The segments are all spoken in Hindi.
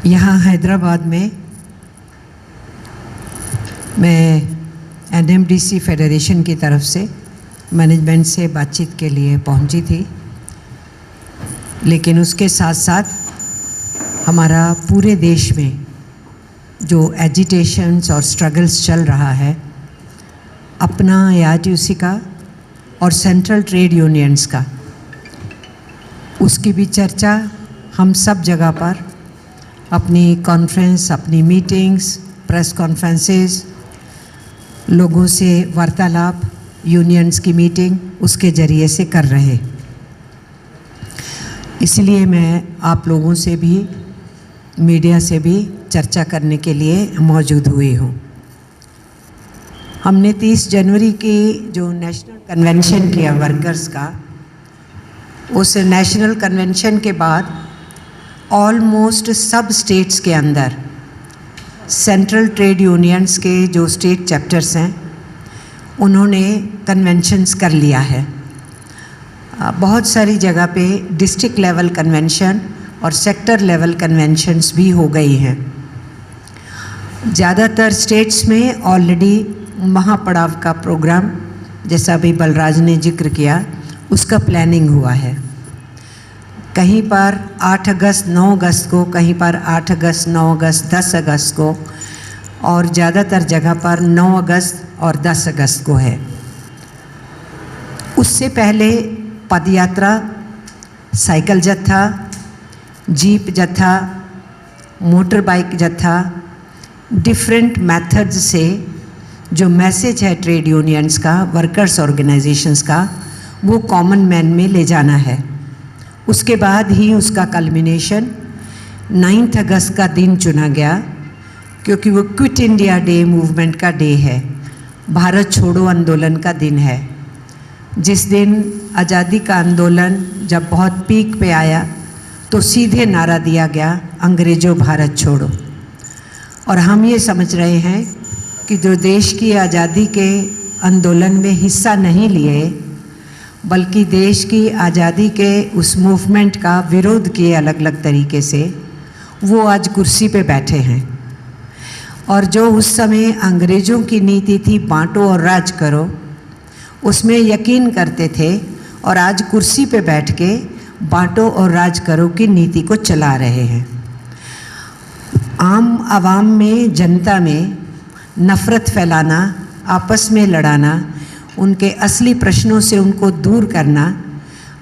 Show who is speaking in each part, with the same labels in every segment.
Speaker 1: यहाँ हैदराबाद में मैं NMDC फेडरेशन की तरफ से मैनेजमेंट से बातचीत के लिए पहुंची थी, लेकिन उसके साथ साथ हमारा पूरे देश में जो एजिटेशंस और स्ट्रगल्स चल रहा है, अपना AITUC का और सेंट्रल ट्रेड यूनियंस का, उसकी भी चर्चा हम सब जगह पर अपनी कॉन्फ्रेंस, अपनी मीटिंग्स, प्रेस कॉन्फ्रेंसेस, लोगों से वार्तालाप, यूनियंस की मीटिंग, उसके ज़रिए से कर रहे। इसलिए मैं आप लोगों से भी, मीडिया से भी चर्चा करने के लिए मौजूद हुई हूँ। हमने 30 जनवरी की जो नेशनल कन्वेंशन किया वर्कर्स का, उस नेशनल कन्वेंशन के बाद ऑलमोस्ट सब स्टेट्स के अंदर सेंट्रल ट्रेड यूनियंस के जो स्टेट चैप्टर्स हैं, उन्होंने कन्वेंशंस कर लिया है। बहुत सारी जगह पे डिस्ट्रिक्ट लेवल कन्वेंशन और सेक्टर लेवल कन्वेंशंस भी हो गई हैं। ज़्यादातर स्टेट्स में ऑलरेडी महापड़ाव का प्रोग्राम, जैसा अभी बलराज ने जिक्र किया, उसका प्लानिंग हुआ है। कहीं पर 8 अगस्त 9 अगस्त को, कहीं पर 8 अगस्त 9 अगस्त 10 अगस्त को, और ज़्यादातर जगह पर 9 अगस्त और 10 अगस्त को है। उससे पहले पदयात्रा, साइकिल जत्था, जीप जत्था, मोटर बाइक जत्था, डिफरेंट मेथड्स से जो मैसेज है ट्रेड यूनियंस का, वर्कर्स ऑर्गेनाइजेशंस का, वो कॉमन मैन में ले जाना है। उसके बाद ही उसका कल्मिनेशन 9 अगस्त का दिन चुना गया, क्योंकि वो क्विट इंडिया डे मूवमेंट का डे है, भारत छोड़ो आंदोलन का दिन है। जिस दिन आज़ादी का आंदोलन जब बहुत पीक पे आया, तो सीधे नारा दिया गया, अंग्रेज़ों भारत छोड़ो। और हम ये समझ रहे हैं कि जो देश की आज़ादी के आंदोलन में हिस्सा नहीं लिए, बल्कि देश की आज़ादी के उस मूवमेंट का विरोध किए अलग अलग तरीके से, वो आज कुर्सी पे बैठे हैं। और जो उस समय अंग्रेज़ों की नीति थी बांटो और राज करो, उसमें यकीन करते थे, और आज कुर्सी पे बैठ के बांटो और राज करो की नीति को चला रहे हैं। आम आवाम में, जनता में नफ़रत फैलाना, आपस में लड़ाना, उनके असली प्रश्नों से उनको दूर करना,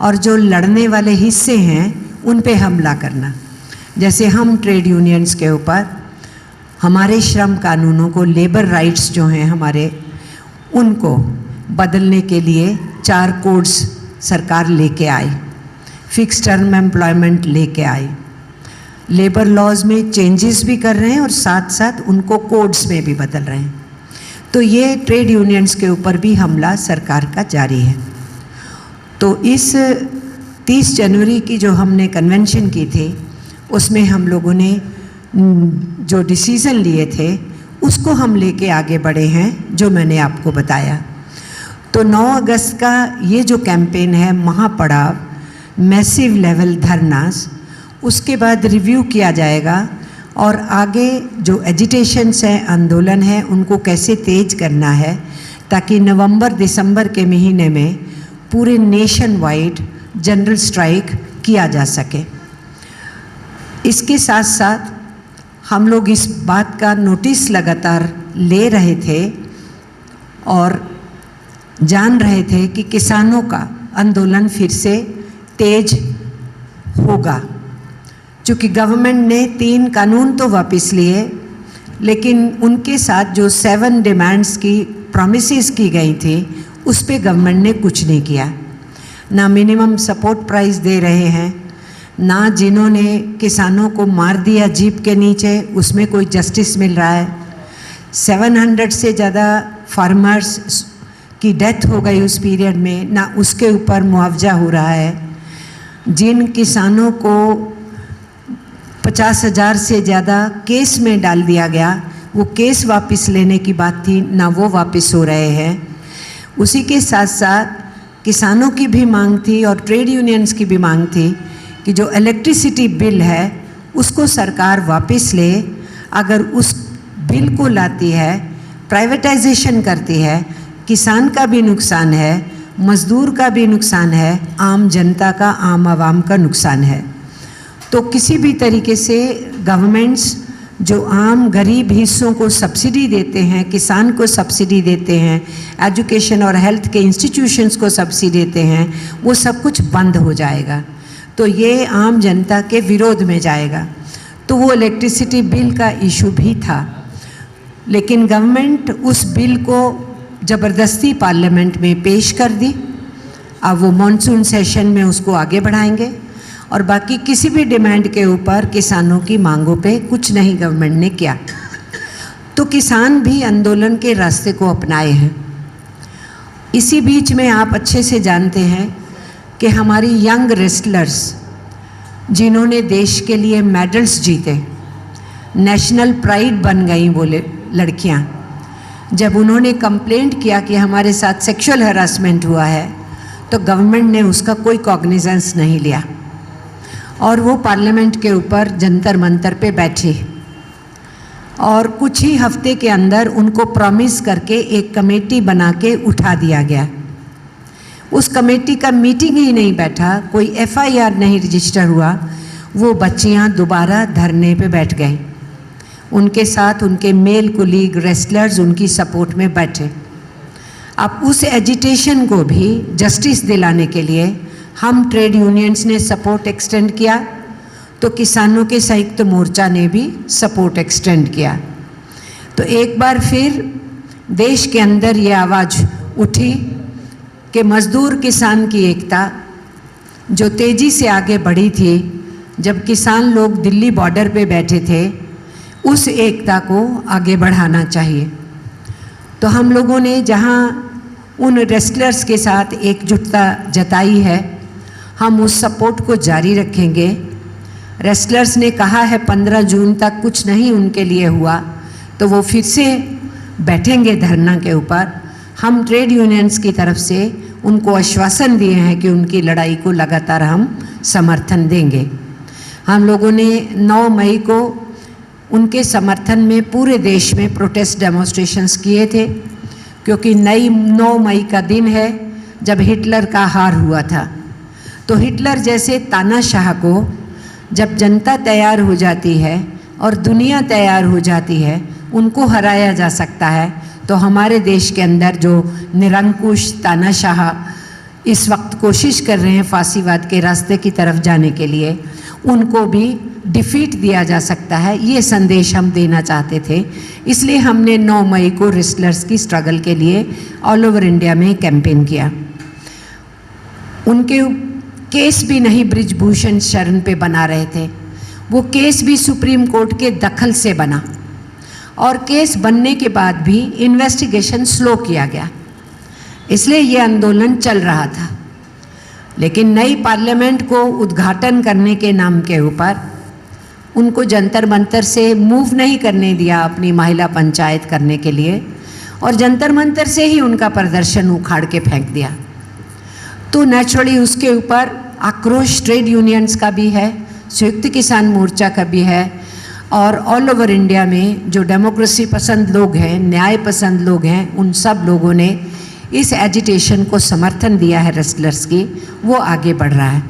Speaker 1: और जो लड़ने वाले हिस्से हैं उन पे हमला करना। जैसे हम ट्रेड यूनियंस के ऊपर हमारे श्रम कानूनों को, लेबर राइट्स जो हैं हमारे, उनको बदलने के लिए 4 कोड्स सरकार लेके आई, फिक्स टर्म एम्प्लॉयमेंट लेके आई, लेबर लॉज में चेंजेस भी कर रहे हैं और साथ साथ उनको कोड्स में भी बदल रहे हैं। तो ये ट्रेड यूनियंस के ऊपर भी हमला सरकार का जारी है। तो इस 30 जनवरी की जो हमने कन्वेंशन की थी, उसमें हम लोगों ने जो डिसीज़न लिए थे, उसको हम लेके आगे बढ़े हैं, जो मैंने आपको बताया। तो 9 अगस्त का ये जो कैंपेन है, महापड़ाव, मैसिव लेवल धरनास, उसके बाद रिव्यू किया जाएगा, और आगे जो एजिटेशंस हैं, आंदोलन है, उनको कैसे तेज करना है, ताकि नवंबर दिसंबर के महीने में पूरे नेशन वाइड जनरल स्ट्राइक किया जा सके। इसके साथ साथ हम लोग इस बात का नोटिस लगातार ले रहे थे और जान रहे थे कि किसानों का आंदोलन फिर से तेज होगा। चूँकि गवर्नमेंट ने 3 कानून तो वापस लिए, लेकिन उनके साथ जो 7 डिमांड्स की प्रॉमिसेस की गई थी, उस पे गवर्नमेंट ने कुछ नहीं किया। ना मिनिमम सपोर्ट प्राइस दे रहे हैं, ना जिन्होंने किसानों को मार दिया जीप के नीचे, उसमें कोई जस्टिस मिल रहा है। 700 से ज़्यादा फार्मर्स की डेथ हो गई उस पीरियड में, ना उसके ऊपर मुआवजा हो रहा है। जिन किसानों को 50,000 से ज़्यादा केस में डाल दिया गया, वो केस वापस लेने की बात थी, ना वो वापस हो रहे हैं। उसी के साथ साथ किसानों की भी मांग थी और ट्रेड यूनियंस की भी मांग थी कि जो इलेक्ट्रिसिटी बिल है उसको सरकार वापस ले। अगर उस बिल को लाती है, प्राइवेटाइजेशन करती है, किसान का भी नुकसान है, मज़दूर का भी नुकसान है, आम जनता का, आम आवाम का नुकसान है। तो किसी भी तरीके से गवर्नमेंट्स जो आम गरीब हिस्सों को सब्सिडी देते हैं, किसान को सब्सिडी देते हैं, एजुकेशन और हेल्थ के इंस्टीट्यूशंस को सब्सिडी देते हैं, वो सब कुछ बंद हो जाएगा। तो ये आम जनता के विरोध में जाएगा। तो वो इलेक्ट्रिसिटी बिल का इशू भी था, लेकिन गवर्नमेंट उस बिल को ज़बरदस्ती पार्लियामेंट में पेश कर दी। अब वो मॉनसून सेशन में उसको आगे बढ़ाएंगे और बाकी किसी भी डिमांड के ऊपर किसानों की मांगों पे कुछ नहीं गवर्नमेंट ने किया। तो किसान भी आंदोलन के रास्ते को अपनाए हैं। इसी बीच में आप अच्छे से जानते हैं कि हमारी यंग रेसलर्स जिन्होंने देश के लिए मेडल्स जीते, नेशनल प्राइड बन गई वो लड़कियां, जब उन्होंने कंप्लेंट किया कि हमारे साथ सेक्सुअल हरासमेंट हुआ है, तो गवर्नमेंट ने उसका कोई कॉग्निजेंस नहीं लिया और वो पार्लियामेंट के ऊपर जंतर मंतर पे बैठी और कुछ ही हफ्ते के अंदर उनको प्रॉमिस करके एक कमेटी बना के उठा दिया गया। उस कमेटी का मीटिंग ही नहीं बैठा, कोई एफआईआर नहीं रजिस्टर हुआ। वो बच्चियां दोबारा धरने पे बैठ गई। उनके साथ उनके मेल कुलीग रेसलर्स उनकी सपोर्ट में बैठे। अब उस एजिटेशन को भी जस्टिस दिलाने के लिए हम ट्रेड यूनियंस ने सपोर्ट एक्सटेंड किया, तो किसानों के संयुक्त मोर्चा ने भी सपोर्ट एक्सटेंड किया। तो एक बार फिर देश के अंदर ये आवाज़ उठी कि मज़दूर किसान की एकता जो तेज़ी से आगे बढ़ी थी जब किसान लोग दिल्ली बॉर्डर पे बैठे थे, उस एकता को आगे बढ़ाना चाहिए। तो हम लोगों ने जहां उन रेसलर्स के साथ एकजुटता जताई है, हम उस सपोर्ट को जारी रखेंगे। रेसलर्स ने कहा है 15 जून तक कुछ नहीं उनके लिए हुआ तो वो फिर से बैठेंगे धरना के ऊपर। हम ट्रेड यूनियंस की तरफ से उनको आश्वासन दिए हैं कि उनकी लड़ाई को लगातार हम समर्थन देंगे। हम लोगों ने 9 मई को उनके समर्थन में पूरे देश में प्रोटेस्ट डेमोन्स्ट्रेशंस किए थे, क्योंकि 9 मई का दिन है जब हिटलर का हार हुआ था। तो हिटलर जैसे तानाशाह को जब जनता तैयार हो जाती है और दुनिया तैयार हो जाती है, उनको हराया जा सकता है। तो हमारे देश के अंदर जो निरंकुश तानाशाह इस वक्त कोशिश कर रहे हैं फांसीवाद के रास्ते की तरफ जाने के लिए, उनको भी डिफीट दिया जा सकता है। ये संदेश हम देना चाहते थे, इसलिए हमने 9 मई को रेसलर्स की स्ट्रगल के लिए ऑल ओवर इंडिया में कैंपेन किया। उनके केस भी नहीं ब्रिजभूषण शरण पे बना रहे थे, वो केस भी सुप्रीम कोर्ट के दखल से बना और केस बनने के बाद भी इन्वेस्टिगेशन स्लो किया गया, इसलिए ये आंदोलन चल रहा था। लेकिन नई पार्लियामेंट को उद्घाटन करने के नाम के ऊपर उनको जंतर मंतर से मूव नहीं करने दिया अपनी महिला पंचायत करने के लिए, और जंतर मंतर से ही उनका प्रदर्शन उखाड़ के फेंक दिया। तो नेचुरली उसके ऊपर आक्रोश ट्रेड यूनियंस का भी है, संयुक्त किसान मोर्चा का भी है, और ऑल ओवर इंडिया में जो डेमोक्रेसी पसंद लोग हैं, न्याय पसंद लोग हैं, उन सब लोगों ने इस एजिटेशन को समर्थन दिया है रेसलर्स की, वो आगे बढ़ रहा है।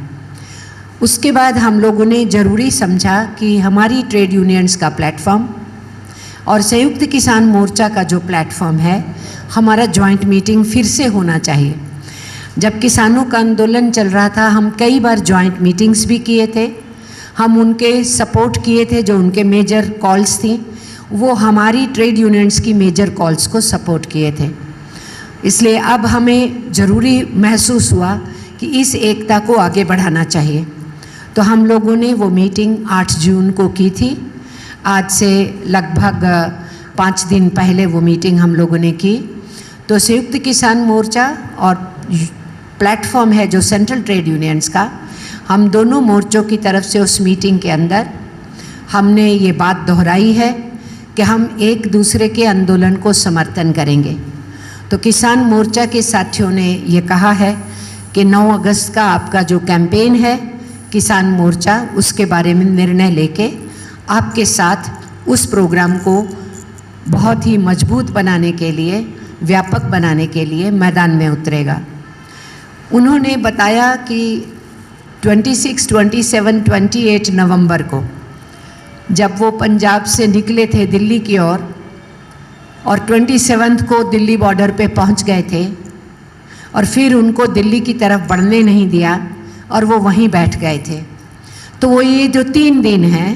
Speaker 1: उसके बाद हम लोगों ने ज़रूरी समझा कि हमारी ट्रेड यूनियंस का प्लेटफॉर्म और संयुक्त किसान मोर्चा का जो प्लेटफॉर्म है, हमारा जॉइंट मीटिंग फिर से होना चाहिए। जब किसानों का आंदोलन चल रहा था, हम कई बार जॉइंट मीटिंग्स भी किए थे, हम उनके सपोर्ट किए थे। जो उनके मेजर कॉल्स थी वो हमारी ट्रेड यूनियंस की मेजर कॉल्स को सपोर्ट किए थे। इसलिए अब हमें ज़रूरी महसूस हुआ कि इस एकता को आगे बढ़ाना चाहिए। तो हम लोगों ने वो मीटिंग 8 जून को की थी। आज से लगभग 5 दिन पहले वो मीटिंग हम लोगों ने की। तो संयुक्त किसान मोर्चा और प्लेटफॉर्म है जो सेंट्रल ट्रेड यूनियंस का, हम दोनों मोर्चों की तरफ से उस मीटिंग के अंदर हमने ये बात दोहराई है कि हम एक दूसरे के आंदोलन को समर्थन करेंगे। तो किसान मोर्चा के साथियों ने ये कहा है कि 9 अगस्त का आपका जो कैंपेन है किसान मोर्चा, उसके बारे में निर्णय लेके आपके साथ उस प्रोग्राम को बहुत ही मजबूत बनाने के लिए, व्यापक बनाने के लिए मैदान में उतरेगा। उन्होंने बताया कि 26, 27, 28 नवंबर को जब वो पंजाब से निकले थे दिल्ली की ओर और 27 को दिल्ली बॉर्डर पे पहुंच गए थे और फिर उनको दिल्ली की तरफ बढ़ने नहीं दिया और वो वहीं बैठ गए थे। तो वो ये जो 3 दिन हैं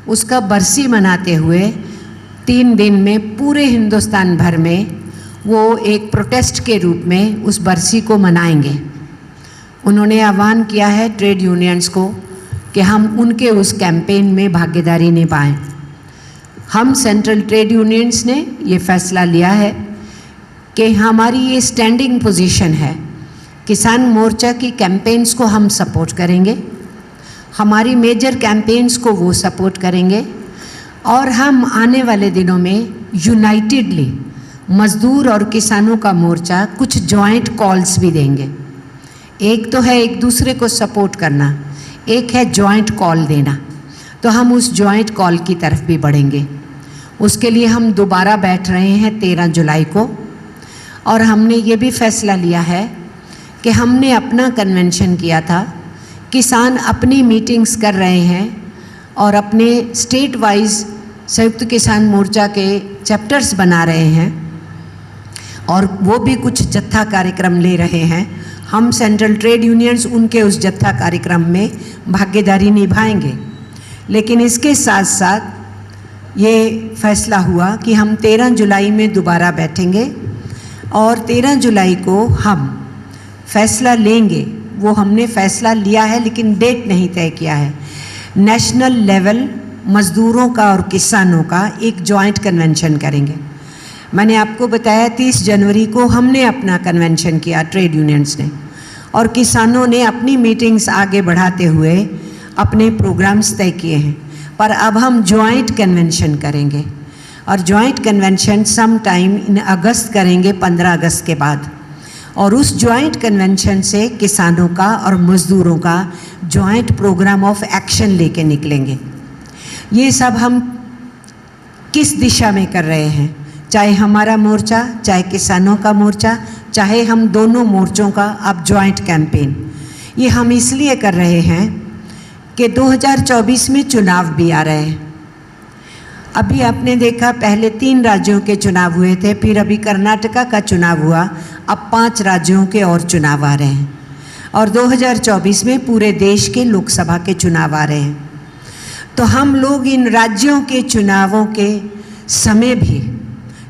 Speaker 1: उसका बरसी मनाते हुए 3 दिन में पूरे हिंदुस्तान भर में वो एक प्रोटेस्ट के रूप में उस बरसी को मनाएंगे। उन्होंने आह्वान किया है ट्रेड यूनियंस को कि हम उनके उस कैंपेन में भागीदारी निभाएं। हम सेंट्रल ट्रेड यूनियंस ने ये फैसला लिया है कि हमारी ये स्टैंडिंग पोजीशन है, किसान मोर्चा की कैंपेन्स को हम सपोर्ट करेंगे, हमारी मेजर कैंपेन्स को वो सपोर्ट करेंगे और हम आने वाले दिनों में यूनाइटेडली मज़दूर और किसानों का मोर्चा कुछ जॉइंट कॉल्स भी देंगे। एक तो है एक दूसरे को सपोर्ट करना, एक है जॉइंट कॉल देना। तो हम उस जॉइंट कॉल की तरफ भी बढ़ेंगे। उसके लिए हम दोबारा बैठ रहे हैं 13 जुलाई को और हमने ये भी फैसला लिया है कि हमने अपना कन्वेंशन किया था, किसान अपनी मीटिंग्स कर रहे हैं और अपने स्टेट वाइज संयुक्त किसान मोर्चा के चैप्टर्स बना रहे हैं और वो भी कुछ जत्था कार्यक्रम ले रहे हैं। हम सेंट्रल ट्रेड यूनियंस उनके उस जत्था कार्यक्रम में भागीदारी निभाएंगे। लेकिन इसके साथ साथ ये फैसला हुआ कि हम 13 जुलाई में दोबारा बैठेंगे और 13 जुलाई को हम फैसला लेंगे। वो हमने फैसला लिया है लेकिन डेट नहीं तय किया है। नेशनल लेवल मज़दूरों का और किसानों का एक जॉइंट कन्वेंशन करेंगे। मैंने आपको बताया 30 जनवरी को हमने अपना कन्वेंशन किया ट्रेड यूनियंस ने और किसानों ने अपनी मीटिंग्स आगे बढ़ाते हुए अपने प्रोग्राम्स तय किए हैं। पर अब हम जॉइंट कन्वेंशन करेंगे और joint convention some time in August करेंगे, 15 अगस्त के बाद। और उस जॉइंट कन्वेंशन से किसानों का और मज़दूरों का जॉइंट प्रोग्राम ऑफ एक्शन लेके निकलेंगे। ये सब हम किस दिशा में कर रहे हैं, चाहे हमारा मोर्चा, चाहे किसानों का मोर्चा, चाहे हम दोनों मोर्चों का अब जॉइंट कैंपेन, ये हम इसलिए कर रहे हैं कि 2024 में चुनाव भी आ रहे हैं। अभी आपने देखा पहले 3 राज्यों के चुनाव हुए थे, फिर अभी कर्नाटका का चुनाव हुआ, अब 5 राज्यों के और चुनाव आ रहे हैं और 2024 में पूरे देश के लोकसभा के चुनाव आ रहे हैं। तो हम लोग इन राज्यों के चुनावों के समय भी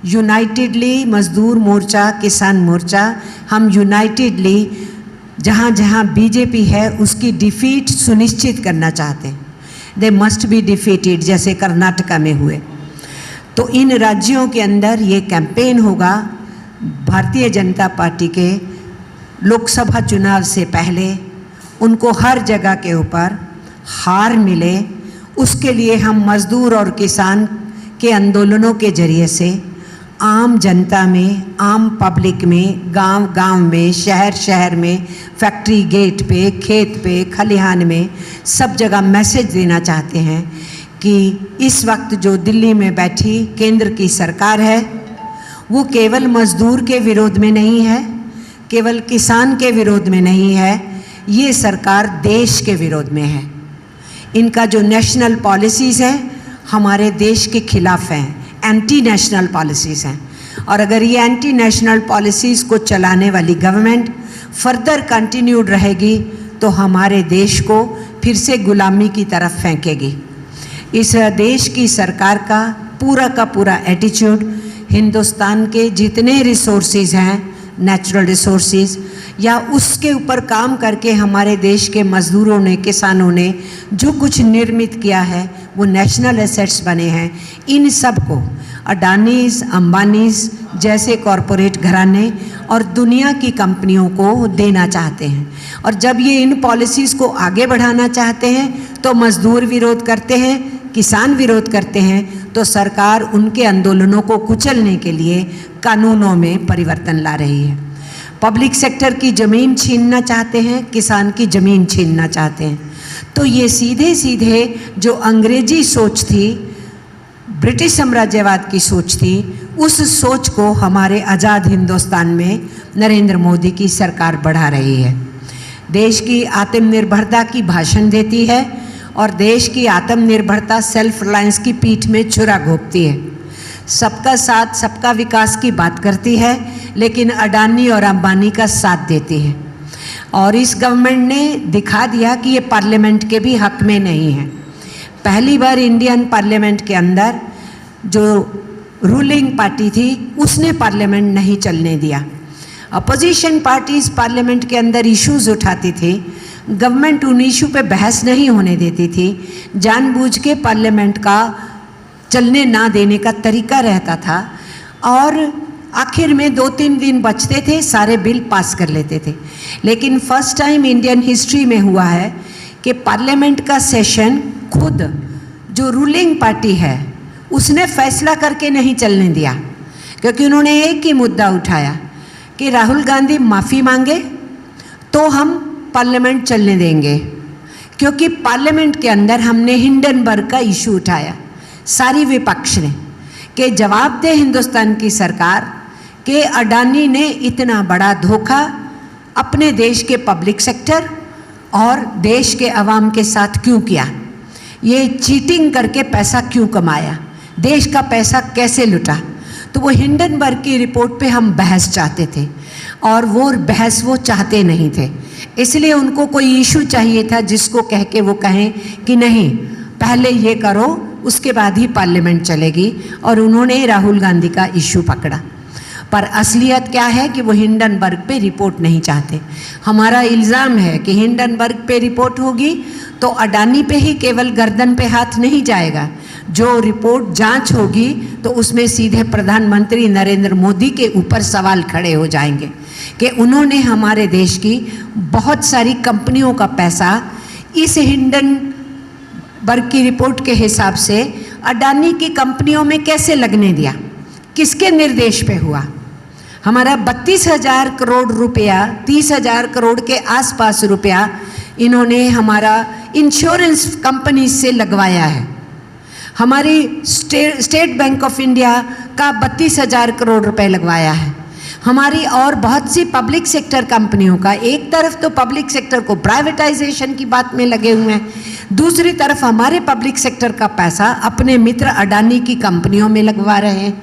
Speaker 1: यूनाइटेडली मज़दूर मोर्चा, किसान मोर्चा, हम यूनाइटेडली जहाँ जहाँ बीजेपी है उसकी डिफीट सुनिश्चित करना चाहते हैं। दे मस्ट बी डिफीटेड, जैसे कर्नाटका में हुए। तो इन राज्यों के अंदर ये कैंपेन होगा भारतीय जनता पार्टी के लोकसभा चुनाव से पहले उनको हर जगह के ऊपर हार मिले, उसके लिए हम मज़दूर और किसान के आंदोलनों के ज़रिए से आम जनता में, आम पब्लिक में, गांव-गांव में, शहर में, फैक्ट्री गेट पे, खेत पे, खलिहान में, सब जगह मैसेज देना चाहते हैं कि इस वक्त जो दिल्ली में बैठी केंद्र की सरकार है वो केवल मज़दूर के विरोध में नहीं है, केवल किसान के विरोध में नहीं है, ये सरकार देश के विरोध में है। इनका जो नेशनल पॉलिसीज़ हैं हमारे देश के खिलाफ हैं, एंटी नेशनल पॉलिसीज़ हैं। और अगर ये एंटी नेशनल पॉलिसीज़ को चलाने वाली गवर्नमेंट फर्दर कंटिन्यूड रहेगी तो हमारे देश को फिर से गुलामी की तरफ फेंकेगी। इस देश की सरकार का पूरा एटीट्यूड हिंदुस्तान के जितने रिसोर्सेज हैं, नेचुरल रिसोर्सेज, या उसके ऊपर काम करके हमारे देश के मज़दूरों ने, किसानों ने जो कुछ निर्मित किया है वो नेशनल एसेट्स बने हैं। इन सब को अडानीज़, अंबानीज़ जैसे कॉरपोरेट घराने और दुनिया की कंपनियों को देना चाहते हैं। और जब ये इन पॉलिसीज़ को आगे बढ़ाना चाहते हैं तो मज़दूर विरोध करते हैं, किसान विरोध करते हैं, तो सरकार उनके आंदोलनों को कुचलने के लिए कानूनों में परिवर्तन ला रही है। पब्लिक सेक्टर की ज़मीन छीनना चाहते हैं, किसान की ज़मीन छीनना चाहते हैं। तो ये सीधे सीधे जो अंग्रेजी सोच थी, ब्रिटिश साम्राज्यवाद की सोच थी, उस सोच को हमारे आज़ाद हिंदुस्तान में नरेंद्र मोदी की सरकार बढ़ा रही है। देश की आत्मनिर्भरता की भाषण देती है और देश की आत्मनिर्भरता सेल्फ रिलायंस की पीठ में छुरा घोंपती है। सबका साथ सबका विकास की बात करती है, लेकिन अडानी और अंबानी का साथ देती है। और इस गवर्नमेंट ने दिखा दिया कि ये पार्लियामेंट के भी हक में नहीं है। पहली बार इंडियन पार्लियामेंट के अंदर जो रूलिंग पार्टी थी उसने पार्लियामेंट नहीं चलने दिया। अपोजिशन पार्टीज पार्लियामेंट के अंदर इश्यूज उठाती थी, गवर्नमेंट उन इशू पे बहस नहीं होने देती थी। जानबूझ के पार्लियामेंट का चलने ना देने का तरीका रहता था और आखिर में 2-3 दिन बचते थे, सारे बिल पास कर लेते थे। लेकिन फर्स्ट टाइम इंडियन हिस्ट्री में हुआ है कि पार्लियामेंट का सेशन खुद जो रूलिंग पार्टी है उसने फैसला करके नहीं चलने दिया, क्योंकि उन्होंने एक ही मुद्दा उठाया कि राहुल गांधी माफ़ी मांगे तो हम पार्लियामेंट चलने देंगे। क्योंकि पार्लियामेंट के अंदर हमने हिंडनबर्ग का इशू उठाया, सारी विपक्ष ने, कि जवाब दे हिंदुस्तान की सरकार कि अडानी ने इतना बड़ा धोखा अपने देश के पब्लिक सेक्टर और देश के अवाम के साथ क्यों किया, ये चीटिंग करके पैसा क्यों कमाया, देश का पैसा कैसे लुटा। तो वो हिंडनबर्ग की रिपोर्ट पे हम बहस चाहते थे और वो बहस वो चाहते नहीं थे। इसलिए उनको कोई इशू चाहिए था जिसको कह के वो कहें कि नहीं पहले ये करो उसके बाद ही पार्लियामेंट चलेगी, और उन्होंने राहुल गांधी का इशू पकड़ा। पर असलियत क्या है कि वो हिंडनबर्ग पे रिपोर्ट नहीं चाहते। हमारा इल्ज़ाम है कि हिंडनबर्ग पे रिपोर्ट होगी तो अडानी पे ही केवल गर्दन पे हाथ नहीं जाएगा, जो रिपोर्ट जांच होगी तो उसमें सीधे प्रधानमंत्री नरेंद्र मोदी के ऊपर सवाल खड़े हो जाएंगे कि उन्होंने हमारे देश की बहुत सारी कंपनियों का पैसा इस हिंडनबर्ग की रिपोर्ट के हिसाब से अडानी की कंपनियों में कैसे लगने दिया, किसके निर्देश पे हुआ। हमारा 32,000 करोड़ रुपया, 30,000 करोड़ के आसपास रुपया इन्होंने हमारा इंश्योरेंस कंपनी से लगवाया है। हमारी स्टेट बैंक ऑफ इंडिया का 32,000 करोड़ रुपए लगवाया है। हमारी और बहुत सी पब्लिक सेक्टर कंपनियों का, एक तरफ तो पब्लिक सेक्टर को प्राइवेटाइजेशन की बात में लगे हुए हैं, दूसरी तरफ हमारे पब्लिक सेक्टर का पैसा अपने मित्र अडानी की कंपनियों में लगवा रहे हैं।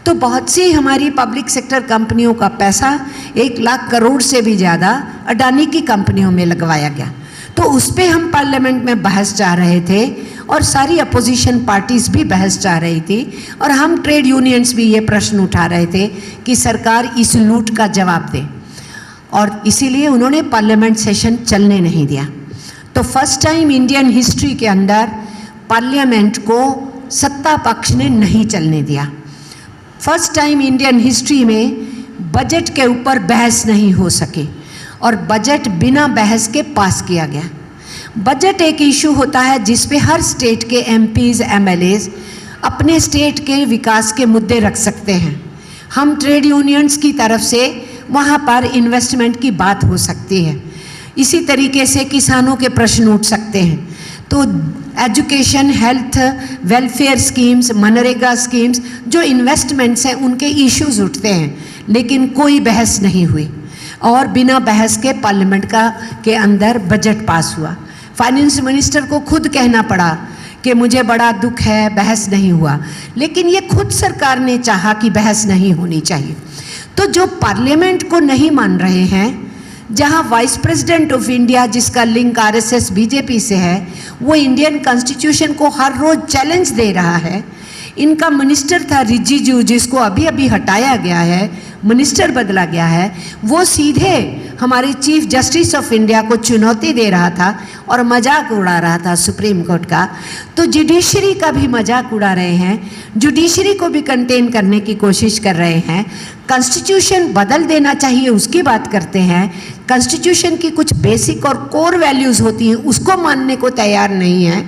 Speaker 1: तो बहुत सी हमारी पब्लिक सेक्टर कंपनियों का पैसा 1 लाख करोड़ से भी ज़्यादा अडानी की कंपनियों में लगवाया गया। तो उस पर हम पार्लियामेंट में बहस चाह रहे थे और सारी अपोजिशन पार्टीज़ भी बहस चाह रही थी, और हम ट्रेड यूनियंस भी ये प्रश्न उठा रहे थे कि सरकार इस लूट का जवाब दे, और इसीलिए उन्होंने पार्लियामेंट सेशन चलने नहीं दिया। तो फर्स्ट टाइम इंडियन हिस्ट्री के अंदर पार्लियामेंट को सत्ता पक्ष ने नहीं चलने दिया। फर्स्ट टाइम इंडियन हिस्ट्री में बजट के ऊपर बहस नहीं हो सकी और बजट बिना बहस के पास किया गया। बजट एक इशू होता है जिस पे हर स्टेट के एमपीज़ एमएलएज अपने स्टेट के विकास के मुद्दे रख सकते हैं। हम ट्रेड यूनियंस की तरफ से वहाँ पर इन्वेस्टमेंट की बात हो सकती है। इसी तरीके से किसानों के प्रश्न उठ सकते हैं। तो education, health, welfare schemes, MNREGA schemes, जो इन्वेस्टमेंट्स हैं उनके इश्यूज उठते हैं, लेकिन कोई बहस नहीं हुई और बिना बहस के पार्लियामेंट के अंदर बजट पास हुआ। फाइनेंस मिनिस्टर को खुद कहना पड़ा कि मुझे बड़ा दुख है, बहस नहीं हुआ, लेकिन ये खुद सरकार ने चाहा कि बहस नहीं होनी चाहिए। तो जो पार्लियामेंट को नहीं मान रहे हैं, जहां वाइस प्रेसिडेंट ऑफ इंडिया जिसका लिंक आरएसएस बीजेपी से है, वो इंडियन कॉन्स्टिट्यूशन को हर रोज चैलेंज दे रहा है। इनका मिनिस्टर था रिजिजू, जिसको अभी अभी हटाया गया है, मिनिस्टर बदला गया है, वो सीधे हमारे चीफ जस्टिस ऑफ इंडिया को चुनौती दे रहा था और मजाक उड़ा रहा था सुप्रीम कोर्ट का। तो जुडिशरी का भी मजाक उड़ा रहे हैं, जुडिशरी को भी कंटेन करने की कोशिश कर रहे हैं। कॉन्स्टिट्यूशन बदल देना चाहिए उसकी बात करते हैं, कॉन्स्टिट्यूशन की कुछ बेसिक और कोर वैल्यूज़ होती हैं उसको मानने को तैयार नहीं है।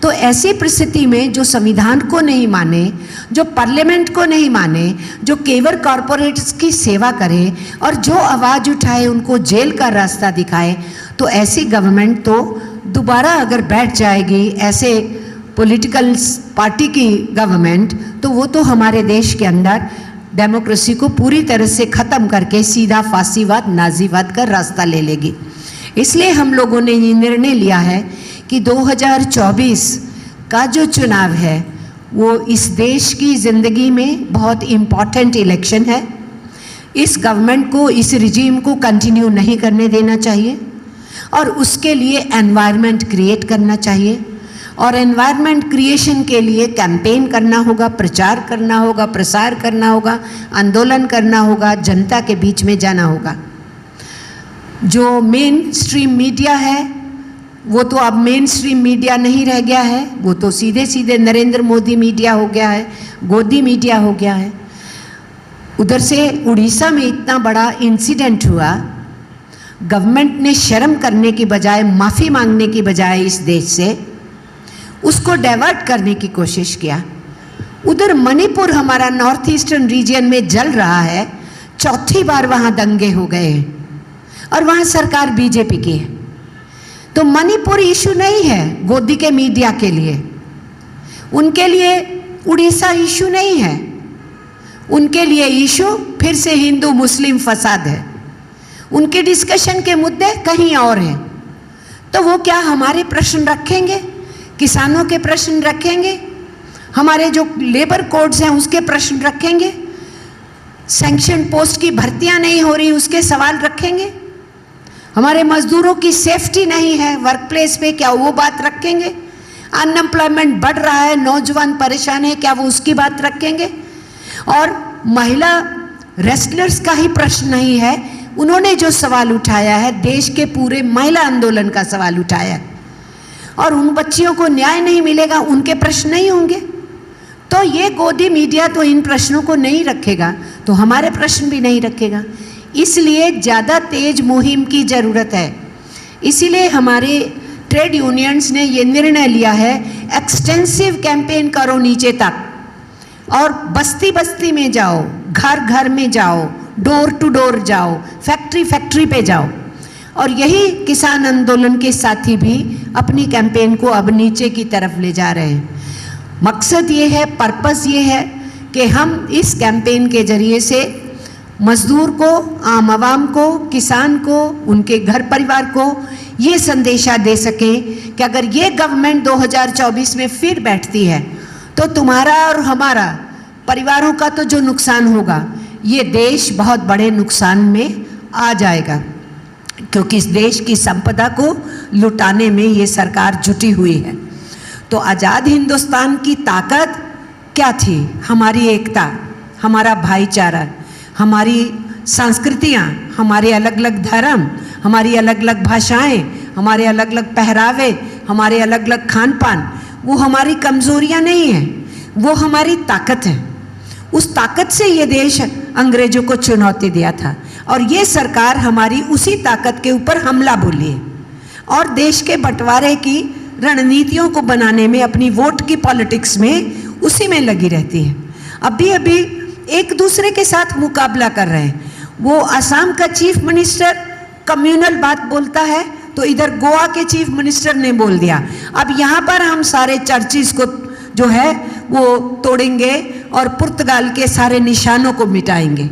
Speaker 1: तो ऐसी परिस्थिति में जो संविधान को नहीं माने, जो पार्लियामेंट को नहीं माने, जो केवल कॉरपोरेट्स की सेवा करे और जो आवाज़ उठाए उनको जेल का रास्ता दिखाए, तो ऐसी गवर्नमेंट तो दोबारा अगर बैठ जाएगी ऐसे पॉलिटिकल पार्टी की गवर्नमेंट, तो वो तो हमारे देश के अंदर डेमोक्रेसी को पूरी तरह से ख़त्म करके सीधा फासीवाद, नाजीवाद का रास्ता ले लेगी। इसलिए हम लोगों ने ये निर्णय लिया है कि 2024 का जो चुनाव है वो इस देश की ज़िंदगी में बहुत इम्पॉर्टेंट इलेक्शन है। इस गवर्नमेंट को, इस रिजीम को कंटिन्यू नहीं करने देना चाहिए और उसके लिए एनवायरनमेंट क्रिएट करना चाहिए। और एनवायरनमेंट क्रिएशन के लिए कैंपेन करना होगा, प्रचार करना होगा, प्रसार करना होगा, आंदोलन करना होगा, जनता के बीच में जाना होगा। जो मेन स्ट्रीम मीडिया है वो तो अब मेन स्ट्रीम मीडिया नहीं रह गया है, वो तो सीधे सीधे नरेंद्र मोदी मीडिया हो गया है, गोदी मीडिया हो गया है। उधर से उड़ीसा में इतना बड़ा इंसिडेंट हुआ, गवर्नमेंट ने शर्म करने की बजाय, माफ़ी मांगने की बजाय इस देश से उसको डाइवर्ट करने की कोशिश किया। उधर मणिपुर हमारा नॉर्थ ईस्टर्न रीजन में जल रहा है, चौथी बार वहाँ दंगे हो गए हैं और वहाँ सरकार बीजेपी की है। तो मणिपुर इशू नहीं है गोदी के मीडिया के लिए, उनके लिए उड़ीसा इशू नहीं है, उनके लिए इशू फिर से हिंदू मुस्लिम फसाद है, उनके डिस्कशन के मुद्दे कहीं और हैं। तो वो क्या हमारे प्रश्न रखेंगे, किसानों के प्रश्न रखेंगे, हमारे जो लेबर कोड्स हैं उसके प्रश्न रखेंगे, सैंक्शन पोस्ट की भर्तियां नहीं हो रही उसके सवाल रखेंगे, हमारे मजदूरों की सेफ्टी नहीं है वर्क प्लेस पे, क्या वो बात रखेंगे, अनएम्प्लॉयमेंट बढ़ रहा है, नौजवान परेशान है, क्या वो उसकी बात रखेंगे। और महिला रेस्लर्स का ही प्रश्न नहीं है, उन्होंने जो सवाल उठाया है देश के पूरे महिला आंदोलन का सवाल उठाया है, और उन बच्चियों को न्याय नहीं मिलेगा, उनके प्रश्न नहीं होंगे। तो ये गोदी मीडिया तो इन प्रश्नों को नहीं रखेगा, तो हमारे प्रश्न भी नहीं रखेगा। इसलिए ज़्यादा तेज मुहिम की ज़रूरत है। इसीलिए हमारे ट्रेड यूनियंस ने ये निर्णय लिया है, एक्सटेंसिव कैंपेन करो नीचे तक, और बस्ती बस्ती में जाओ, घर घर में जाओ, डोर टू डोर जाओ, फैक्ट्री फैक्ट्री पे जाओ। और यही किसान आंदोलन के साथी भी अपनी कैंपेन को अब नीचे की तरफ ले जा रहे हैं। मकसद ये है, पर्पस ये है कि हम इस कैंपेन के जरिए से मजदूर को, आम आवाम को, किसान को, उनके घर परिवार को ये संदेशा दे सकें कि अगर ये गवर्नमेंट 2024 में फिर बैठती है तो तुम्हारा और हमारा परिवारों का तो जो नुकसान होगा, ये देश बहुत बड़े नुकसान में आ जाएगा, क्योंकि इस देश की संपदा को लुटाने में ये सरकार जुटी हुई है। तो आज़ाद हिंदुस्तान की ताकत क्या थी? हमारी एकता, हमारा भाईचारा, हमारी संस्कृतियाँ, हमारे अलग अलग धर्म, हमारी अलग अलग भाषाएं, हमारे अलग अलग पहरावे, हमारे अलग अलग खान पान, वो हमारी कमज़ोरियाँ नहीं हैं, वो हमारी ताकत है। उस ताकत से ये देश अंग्रेजों को चुनौती दिया था, और ये सरकार हमारी उसी ताकत के ऊपर हमला बोली है और देश के बंटवारे की रणनीतियों को बनाने में, अपनी वोट की पॉलिटिक्स में उसी में लगी रहती है। अभी अभी एक दूसरे के साथ मुकाबला कर रहे हैं। वो असम का चीफ मिनिस्टर कम्युनल बात बोलता है तो इधर गोवा के चीफ मिनिस्टर ने बोल दिया, अब यहाँ पर हम सारे चर्चिज को जो है वो तोड़ेंगे और पुर्तगाल के सारे निशानों को मिटाएंगे।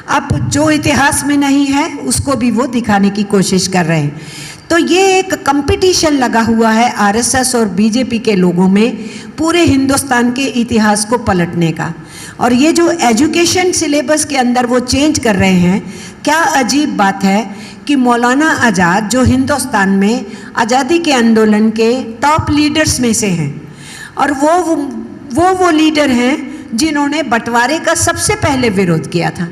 Speaker 1: अब जो इतिहास में नहीं है उसको भी वो दिखाने की कोशिश कर रहे हैं। तो ये एक कंपटीशन लगा हुआ है आरएसएस और बीजेपी के लोगों में पूरे हिंदुस्तान के इतिहास को पलटने का। और ये जो एजुकेशन सिलेबस के अंदर वो चेंज कर रहे हैं, क्या अजीब बात है कि मौलाना आज़ाद जो हिंदुस्तान में आज़ादी के आंदोलन के टॉप लीडर्स में से हैं, और वो लीडर हैं जिन्होंने बंटवारे का सबसे पहले विरोध किया था,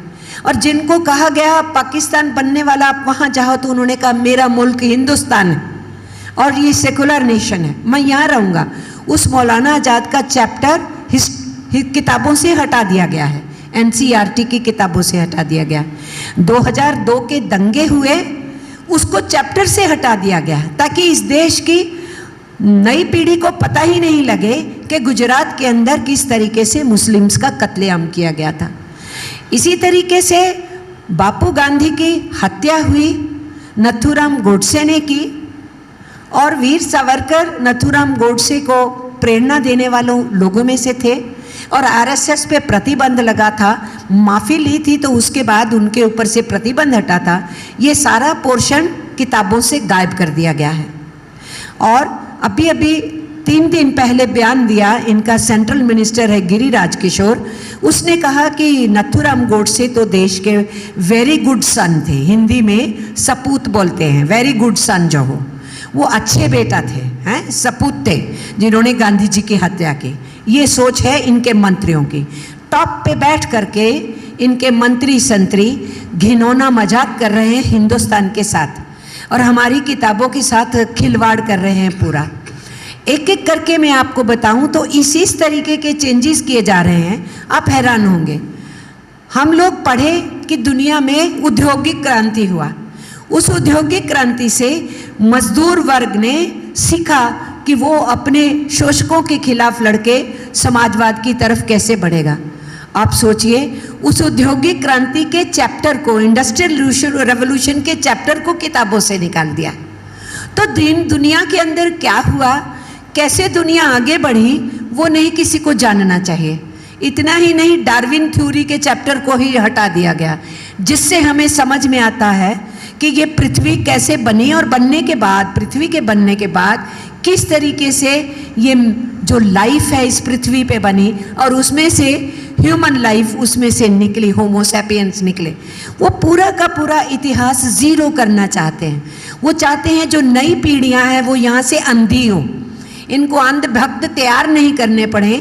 Speaker 1: और जिनको कहा गया पाकिस्तान बनने वाला आप वहाँ जाओ, तो उन्होंने कहा मेरा मुल्क हिंदुस्तान है और ये सेकुलर नेशन है, मैं यहाँ रहूँगा। उस मौलाना आज़ाद का चैप्टर किताबों से हटा दिया गया है, एनसीईआरटी की किताबों से हटा दिया गया। 2002 के दंगे हुए, उसको चैप्टर से हटा दिया गया ताकि इस देश की नई पीढ़ी को पता ही नहीं लगे कि गुजरात के अंदर किस तरीके से मुस्लिम्स का कत्लेआम किया गया था। इसी तरीके से बापू गांधी की हत्या हुई, नथुराम गोडसे ने की, और वीर सावरकर नथुराम गोडसे को प्रेरणा देने वालों लोगों में से थे और आरएसएस पे प्रतिबंध लगा था, माफ़ी ली थी तो उसके बाद उनके ऊपर से प्रतिबंध हटा था। ये सारा पोर्शन किताबों से गायब कर दिया गया है। और अभी अभी 3 दिन पहले बयान दिया इनका सेंट्रल मिनिस्टर है गिरिराज किशोर, उसने कहा कि नथुराम गोडसे तो देश के वेरी गुड सन थे, हिंदी में सपूत बोलते हैं, वेरी गुड सन जो हो, वो अच्छे बेटा थे, हैं सपूत थे जिन्होंने गांधी जी की हत्या की। ये सोच है इनके मंत्रियों की। टॉप पे बैठ करके इनके मंत्री संतरी घिनौना मजाक कर रहे हैं हिंदुस्तान के साथ और हमारी किताबों के साथ खिलवाड़ कर रहे हैं पूरा। एक एक करके मैं आपको बताऊं तो इस तरीके के चेंजेस किए जा रहे हैं, आप हैरान होंगे। हम लोग पढ़े कि दुनिया में औद्योगिक क्रांति हुआ, उस औद्योगिक क्रांति से मजदूर वर्ग ने सीखा कि वो अपने शोषकों के खिलाफ लड़के समाजवाद की तरफ कैसे बढ़ेगा। आप सोचिए, उस औद्योगिक क्रांति के चैप्टर को, इंडस्ट्रियल रेवोल्यूशन के चैप्टर को किताबों से निकाल दिया। तो दुनिया के अंदर क्या हुआ, कैसे दुनिया आगे बढ़ी, वो नहीं किसी को जानना चाहिए। इतना ही नहीं, डार्विन थ्योरी के चैप्टर को ही हटा दिया गया, जिससे हमें समझ में आता है कि ये पृथ्वी कैसे बनी और बनने के बाद, पृथ्वी के बनने के बाद किस तरीके से ये जो लाइफ है इस पृथ्वी पे बनी और उसमें से ह्यूमन लाइफ उसमें से निकली, होमो सैपियंस निकले। वो पूरा का पूरा इतिहास जीरो करना चाहते हैं। वो चाहते हैं जो नई पीढ़ियां हैं वो यहाँ से अंधी हो, इनको अंधभक्त तैयार नहीं करने पड़े,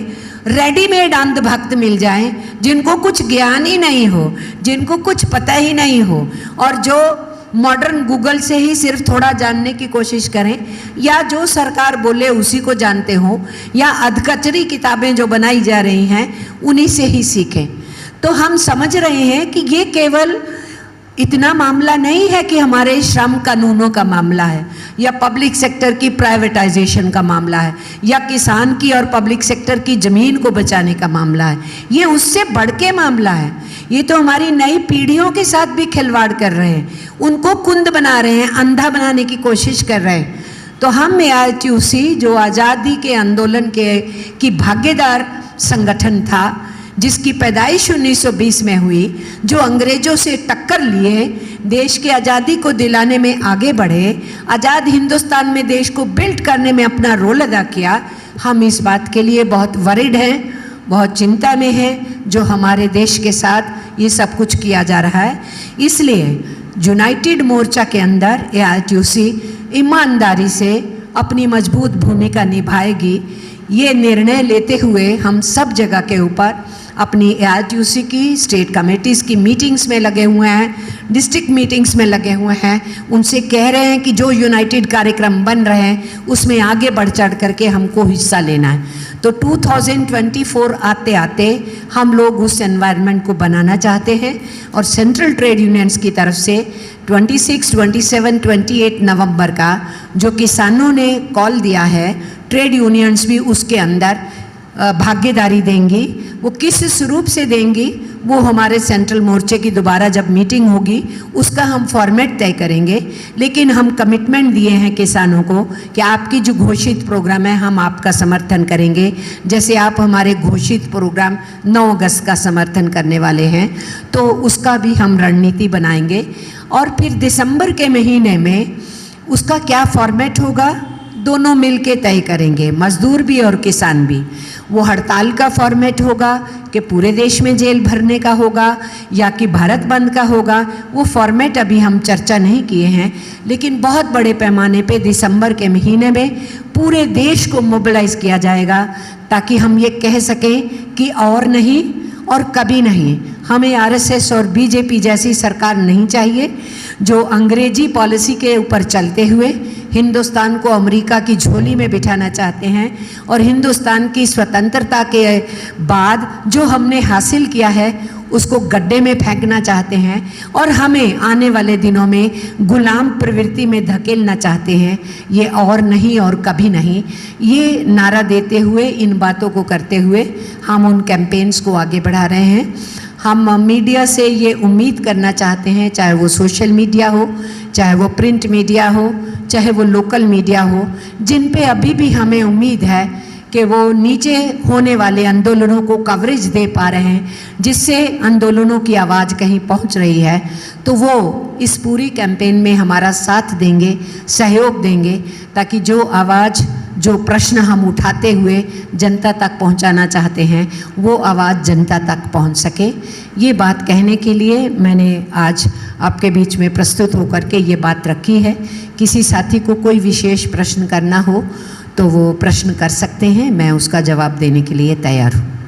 Speaker 1: रेडीमेड अंधभक्त मिल जाएं जिनको कुछ ज्ञान ही नहीं हो, जिनको कुछ पता ही नहीं हो और जो मॉडर्न गूगल से ही सिर्फ थोड़ा जानने की कोशिश करें या जो सरकार बोले उसी को जानते हो या अधकचरी किताबें जो बनाई जा रही हैं उन्हीं से ही सीखें। तो हम समझ रहे हैं कि ये केवल इतना मामला नहीं है कि हमारे श्रम कानूनों का मामला है या पब्लिक सेक्टर की प्राइवेटाइजेशन का मामला है या किसान की और पब्लिक सेक्टर की ज़मीन को बचाने का मामला है, ये उससे बढ़ के मामला है। ये तो हमारी नई पीढ़ियों के साथ भी खिलवाड़ कर रहे हैं, उनको कुंद बना रहे हैं, अंधा बनाने की कोशिश कर रहे हैं। तो हम AITUC जो आज़ादी के आंदोलन की भागीदार संगठन था, जिसकी पैदाइश 1920 में हुई, जो अंग्रेजों से टक्कर लिए देश की आज़ादी को दिलाने में आगे बढ़े, आज़ाद हिंदुस्तान में देश को बिल्ड करने में अपना रोल अदा किया, हम इस बात के लिए बहुत वरिड हैं, बहुत चिंता में हैं जो हमारे देश के साथ ये सब कुछ किया जा रहा है। इसलिए यूनाइटेड मोर्चा के अंदर AITUC ईमानदारी से अपनी मजबूत भूमिका निभाएगी। ये निर्णय लेते हुए हम सब जगह के ऊपर अपनी AITUC की स्टेट कमेटीज़ की मीटिंग्स में लगे हुए हैं, डिस्ट्रिक्ट मीटिंग्स में लगे हुए हैं, उनसे कह रहे हैं कि जो यूनाइटेड कार्यक्रम बन रहे हैं उसमें आगे बढ़ चढ़ करके हमको हिस्सा लेना है। तो 2024 आते आते हम लोग उस एनवायरनमेंट को बनाना चाहते हैं और सेंट्रल ट्रेड यूनियंस की तरफ से 26, 27, 28 नवंबर का जो किसानों ने कॉल दिया है, ट्रेड यूनियंस भी उसके अंदर भागीदारी देंगी। वो किस स्वरूप से देंगी वो हमारे सेंट्रल मोर्चे की दोबारा जब मीटिंग होगी उसका हम फॉर्मेट तय करेंगे, लेकिन हम कमिटमेंट दिए हैं किसानों को कि आपकी जो घोषित प्रोग्राम है हम आपका समर्थन करेंगे। जैसे आप हमारे घोषित प्रोग्राम 9 अगस्त का समर्थन करने वाले हैं तो उसका भी हम रणनीति बनाएंगे और फिर दिसंबर के महीने में उसका क्या फॉर्मेट होगा दोनों मिलके तय करेंगे, मजदूर भी और किसान भी। वो हड़ताल का फॉर्मेट होगा कि पूरे देश में जेल भरने का होगा या कि भारत बंद का होगा, वो फॉर्मेट अभी हम चर्चा नहीं किए हैं, लेकिन बहुत बड़े पैमाने पे दिसंबर के महीने में पूरे देश को मोबिलाइज किया जाएगा ताकि हम ये कह सकें कि और नहीं और कभी नहीं, हमें RSS और BJP जैसी सरकार नहीं चाहिए जो अंग्रेजी पॉलिसी के ऊपर चलते हुए हिंदुस्तान को अमेरिका की झोली में बिठाना चाहते हैं और हिंदुस्तान की स्वतंत्रता के बाद जो हमने हासिल किया है उसको गड्ढे में फेंकना चाहते हैं और हमें आने वाले दिनों में गुलाम प्रवृत्ति में धकेलना चाहते हैं। ये और नहीं और कभी नहीं, ये नारा देते हुए, इन बातों को करते हुए हम उन कैंपेन्स को आगे बढ़ा रहे हैं। हम मीडिया से ये उम्मीद करना चाहते हैं, चाहे वो सोशल मीडिया हो चाहे वो प्रिंट मीडिया हो, चाहे वो लोकल मीडिया हो, जिन पे अभी भी हमें उम्मीद है कि वो नीचे होने वाले आंदोलनों को कवरेज दे पा रहे हैं, जिससे आंदोलनों की आवाज़ कहीं पहुंच रही है, तो वो इस पूरी कैंपेन में हमारा साथ देंगे, सहयोग देंगे, ताकि जो आवाज़, जो प्रश्न हम उठाते हुए जनता तक पहुंचाना चाहते हैं, वो आवाज़ जनता तक पहुंच सके। ये बात कहने के लिए मैंने आज आपके बीच में प्रस्तुत होकर के ये बात रखी है। किसी साथी को कोई विशेष प्रश्न करना हो तो वो प्रश्न कर सकते हैं, मैं उसका जवाब देने के लिए तैयार हूँ।